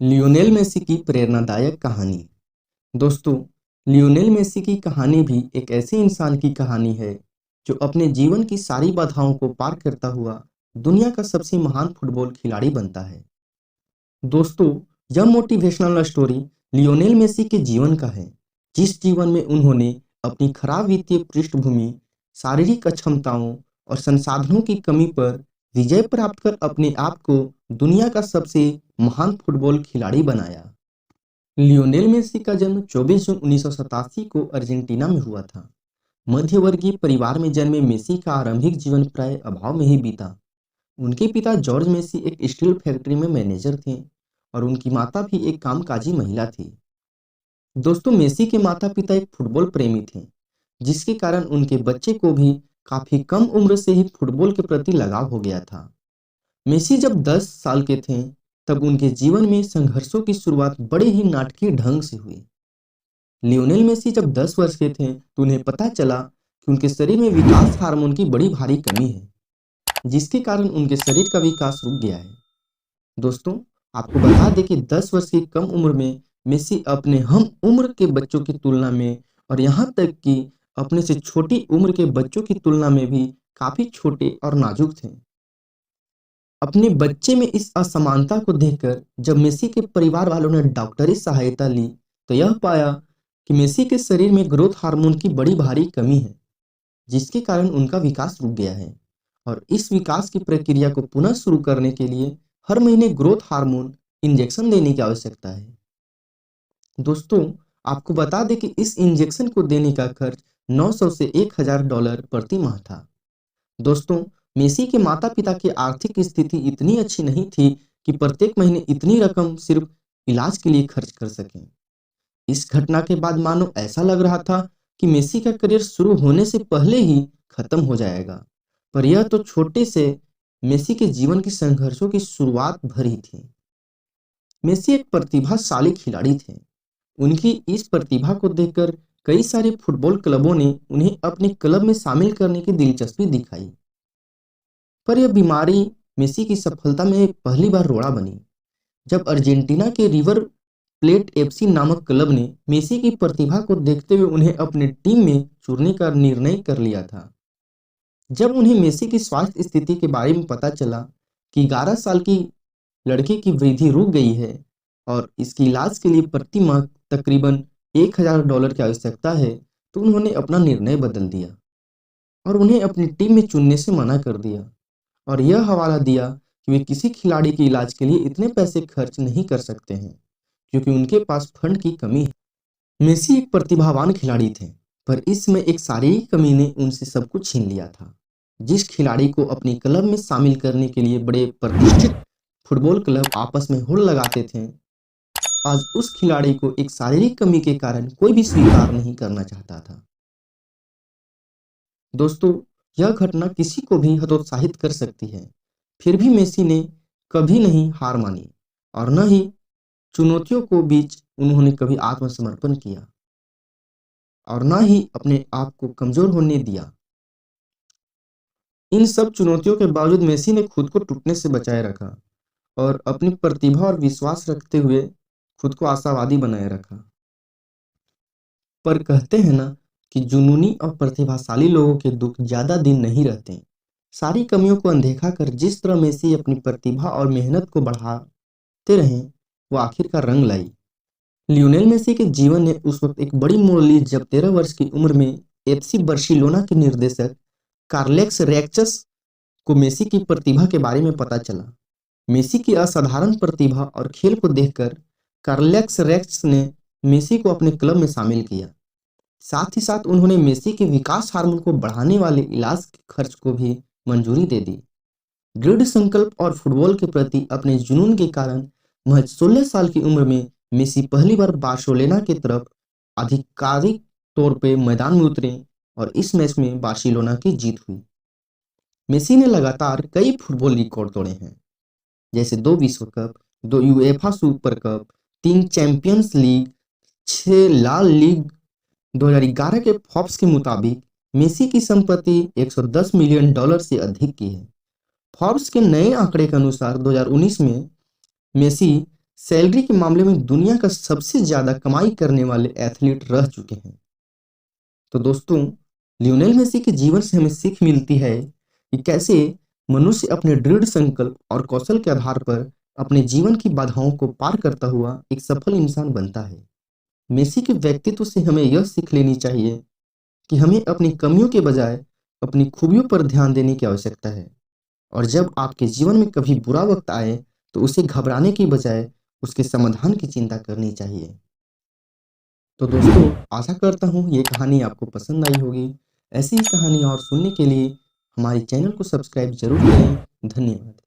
Lionel Messi की प्रेरणादायक कहानी। दोस्तों, लियोनेल मेसी की कहानी भी एक ऐसे इंसान की कहानी है जो अपने जीवन की सारी बाधाओं को पार करता हुआ दुनिया का सबसे महान फुटबॉल खिलाड़ी बनता है। दोस्तों, यह मोटिवेशनल स्टोरी लियोनेल मेसी के जीवन का है, जिस जीवन में उन्होंने अपनी खराब वित्तीय पृष्ठभूमि, शारीरिक अक्षमताओं और संसाधनों की कमी पर विजय प्राप्त कर अपने आप को दुनिया का सबसे महान फुटबॉल खिलाड़ी बनाया। लियोनेल मेसी का जन्म 24 जून 1987 को अर्जेंटीना में हुआ था। मध्यवर्गीय परिवार में जन्मे मेसी का आरंभिक जीवन प्राय अभाव में ही बीता। उनके पिता जॉर्ज मेसी एक स्टील फैक्ट्री में मैनेजर थे और उनकी माता भी एक कामकाजी महिला थी। दोस्तों, मेसी के माता पिता एक फुटबॉल प्रेमी थे, जिसके कारण उनके बच्चे को भी काफी कम उम्र से ही फुटबॉल के प्रति लगाव हो गया था। मेसी जब 10 साल के थे, तब उनके जीवन में संघर्षों की शुरुआत बड़े ही नाटकीय ढंग से हुई। लियोनेल मेसी जब 10 वर्ष के थे, तो उन्हें पता चला कि उनके शरीर में विकास हार्मोन की बड़ी भारी कमी है, जिसके कारण उनके शरीर का विकास रुक गया है। दोस्तों, आपको बता दें कि 10 वर्ष की कम उम्र में मेसी अपने हम उम्र के बच्चों की तुलना में और यहाँ तक कि अपने से छोटी उम्र के बच्चों की तुलना में भी काफी छोटे और नाजुक थे। अपने बच्चे में इस असमानता को देखकर जब मेसी के परिवार वालों ने डॉक्टरी सहायता ली, तो यह पाया कि मेसी के शरीर में ग्रोथ हार्मोन की बड़ी भारी कमी है, जिसके कारण उनका विकास रुक गया है और इस विकास की प्रक्रिया को पुनः शुरू करने के लिए हर महीने ग्रोथ हार्मोन इंजेक्शन देने की आवश्यकता है। दोस्तों, आपको बता दें कि इस इंजेक्शन को देने का खर्च 900 से $1000 प्रति माह था। दोस्तों, मेसी के माता पिता की आर्थिक स्थिति इतनी अच्छी नहीं थी कि प्रत्येक महीने इतनी रकम सिर्फ इलाज के लिए खर्च कर सकें। इस घटना के बाद मानो ऐसा लग रहा था कि मेसी का करियर शुरू होने से पहले ही खत्म हो जाएगा, पर यह तो छोटे से मेसी के जीवन की संघर्षों की शुरुआत भरी थी। मेसी एक प्रतिभाशाली खिलाड़ी थे। उनकी इस प्रतिभा को देखकर कई सारे फुटबॉल क्लबों ने उन्हें अपने क्लब में शामिल करने की दिलचस्पी दिखाई, पर यह बीमारी मेसी की सफलता में पहली बार रोड़ा बनी, जब अर्जेंटीना के रिवर प्लेट एफसी नामक क्लब ने मेसी की प्रतिभा को देखते हुए उन्हें अपनी टीम में चुनने का निर्णय कर लिया था। जब उन्हें मेसी की स्वास्थ्य स्थिति के बारे में पता चला कि 11 साल की लड़के की वृद्धि रुक गई है और इसकी इलाज के लिए प्रति माह तकरीबन $1000 की आवश्यकता है, तो उन्होंने अपना निर्णय बदल दिया और उन्हें अपनी टीम में चुनने से मना कर दिया और यह हवाला दिया कि वे किसी खिलाड़ी के इलाज के लिए इतने पैसे खर्च नहीं कर सकते हैं, क्योंकि उनके पास फंड की कमी है। मेसी एक प्रतिभावान खिलाड़ी थे, पर इस समय एक शारीरिक कमी ने उनसे सब कुछ छीन लिया था। जिस खिलाड़ी को अपनी क्लब में शामिल करने के लिए बड़े प्रतिष्ठित फुटबॉल क्लब आपस में होड़ लगाते थे, आज उस खिलाड़ी को एक शारीरिक कमी के कारण कोई भी स्वीकार नहीं करना चाहता था। दोस्तों, यह घटना किसी को भी हतोत्साहित कर सकती है, फिर भी मेसी ने कभी नहीं हार मानी और न ही चुनौतियों को बीच उन्होंने कभी आत्मसमर्पण किया और न ही अपने आप को कमजोर होने दिया। इन सब चुनौतियों के बावजूद मेसी ने खुद को टूटने से बचाए रखा और अपनी प्रतिभा और विश्वास रखते हुए खुद को आशावादी बनाए रखा। पर कहते हैं ना कि जुनूनी और प्रतिभाशाली लोगों के दुख ज्यादा दिन नहीं रहते। सारी कमियों को अनदेखा कर जिस तरह मेसी अपनी प्रतिभा और मेहनत को बढ़ाते रहे, वो आखिरकार रंग लाई। लियोनेल मेसी के जीवन ने उस वक्त एक बड़ी मोड़ ली जब 13 वर्ष की उम्र में एफसी बार्सिलोना के निर्देशक कार्लेस रैक्चस को मेसी की प्रतिभा के बारे में पता चला। मेसी की असाधारण प्रतिभा और खेल को देखकर कार्लेस रैक्चस ने मेसी को अपने क्लब में शामिल किया। साथ ही साथ उन्होंने मेसी के विकास हार्मोन को बढ़ाने वाले इलाज के खर्च को भी मंजूरी दे दी। दृढ़ संकल्प और फुटबॉल के प्रति अपने जुनून के कारण महज 16 साल की उम्र में मेसी पहली बार बार्सिलोना की तरफ आधिकारिक तौर पे मैदान में उतरे और इस मैच में बार्सिलोना की जीत हुई। मेसी ने लगातार कई फुटबॉल रिकॉर्ड तोड़े हैं, जैसे 2 विश्व cup, 2 UEFA super cup, 3 champions league, 6 लाल लीग। 2011 के फोर्ब्स के मुताबिक मेसी की संपत्ति $110 मिलियन से अधिक की है। फोर्ब्स के नए आंकड़े के अनुसार 2019 में मेसी सैलरी के मामले में दुनिया का सबसे ज़्यादा कमाई करने वाले एथलीट रह चुके हैं। तो दोस्तों, लियोनेल मेसी के जीवन से हमें सीख मिलती है कि कैसे मनुष्य अपने दृढ़ संकल्प और कौशल के आधार पर अपने जीवन की बाधाओं को पार करता हुआ एक सफल इंसान बनता है। मेसी के व्यक्तित्व से हमें यह सीख लेनी चाहिए कि हमें अपनी कमियों के बजाय अपनी खूबियों पर ध्यान देने की आवश्यकता है। और जब आपके जीवन में कभी बुरा वक्त आए तो उसे घबराने की बजाय उसके समाधान की चिंता करनी चाहिए। तो दोस्तों, आशा करता हूँ ये कहानी आपको पसंद आई होगी। ऐसी ही कहानी और सुनने के लिए हमारे चैनल को सब्सक्राइब जरूर करें। धन्यवाद।